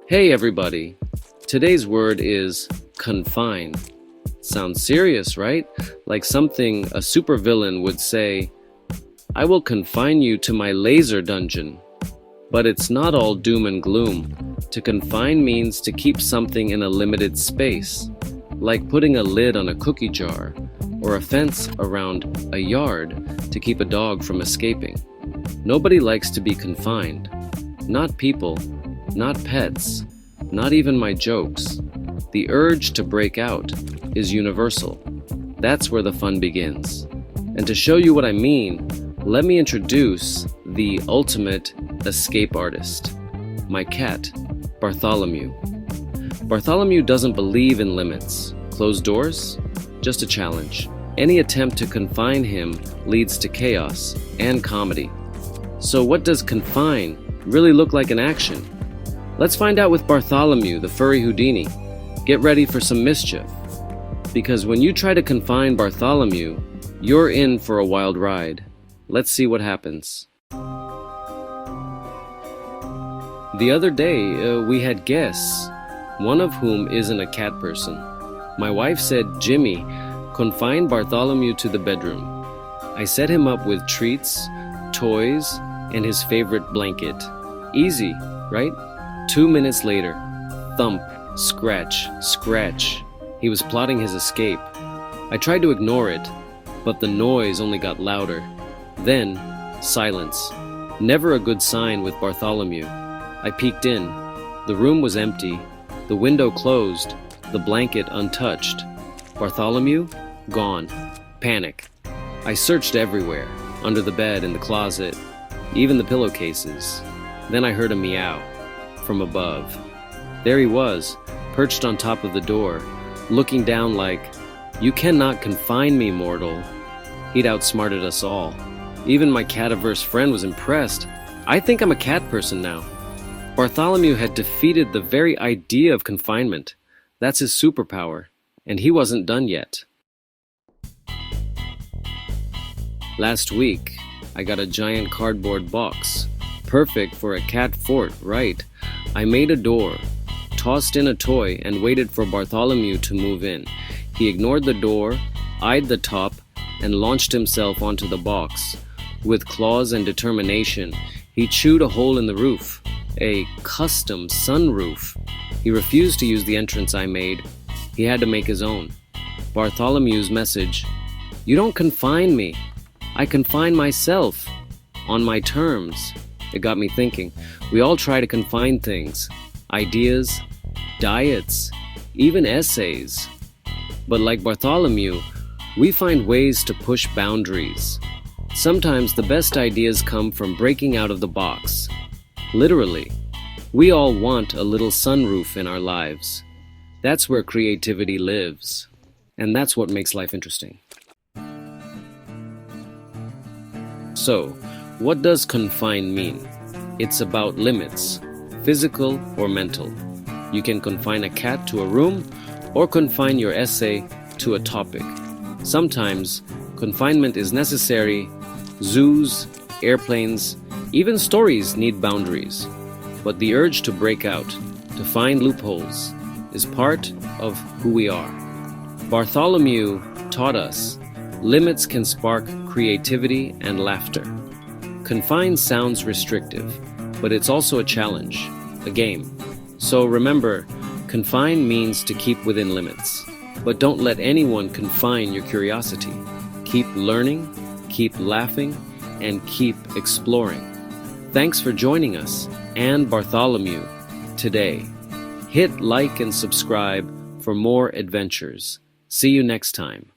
Hey everybody! Today's word is confine. Sounds serious, right? Like something a supervillain would say, I will confine you to my laser dungeon. But it's not all doom and gloom. To confine means to keep something in a limited space, like putting a lid on a cookie jar, or a fence around a yard to keep a dog from escaping. Nobody likes to be confined. Not people, not pets, not even my jokes. The urge to break out is universal. That's where the fun begins. And to show you what I mean, let me introduce the ultimate escape artist, my cat, Bartholomew. Bartholomew doesn't believe in limits. Closed doors? Just a challenge. Any attempt to confine him leads to chaos and comedy. So what does confine really look like in action? Let's find out with Bartholomew, the furry Houdini. Get ready for some mischief. Because when you try to confine Bartholomew, you're in for a wild ride. Let's see what happens. The other day, we had guests, one of whom isn't a cat person. My wife said, Jimmy, confine Bartholomew to the bedroom. I set him up with treats, toys, and his favorite blanket. Easy, right? 2 minutes later, thump, scratch, scratch. He was plotting his escape. I tried to ignore it, but the noise only got louder. Then, silence. Never a good sign with Bartholomew. I peeked in. The room was empty, the window closed, the blanket untouched. Bartholomew? Gone. Panic. I searched everywhere, under the bed, in the closet, even the pillowcases. Then I heard a meow from above. There he was, perched on top of the door, looking down like, you cannot confine me, mortal. He'd outsmarted us all. Even my cat-averse friend was impressed. I think I'm a cat person now. Bartholomew had defeated the very idea of confinement. That's his superpower, and he wasn't done yet. Last week, I got a giant cardboard box. Perfect for a cat fort, right? I made a door, tossed in a toy, and waited for Bartholomew to move in. He ignored the door, eyed the top, and launched himself onto the box. With claws and determination, he chewed a hole in the roof, a custom sunroof. He refused to use the entrance I made. He had to make his own. Bartholomew's message, you don't confine me. I confine myself, on my terms. It got me thinking. We all try to confine things, ideas, diets, even essays. But like Bartholomew, we find ways to push boundaries. Sometimes the best ideas come from breaking out of the box. Literally, we all want a little sunroof in our lives. That's where creativity lives. And that's what makes life interesting. So, what does confine mean? It's about limits, physical or mental. You can confine a cat to a room or confine your essay to a topic. Sometimes, confinement is necessary. Zoos, airplanes, even stories need boundaries. But the urge to break out, to find loopholes, is part of who we are. Bartholomew taught us limits can spark creativity and laughter. Confine sounds restrictive, but it's also a challenge, a game. So remember, confine means to keep within limits. But don't let anyone confine your curiosity. Keep learning, keep laughing, and keep exploring. Thanks for joining us and Bartholomew today. Hit like and subscribe for more adventures. See you next time.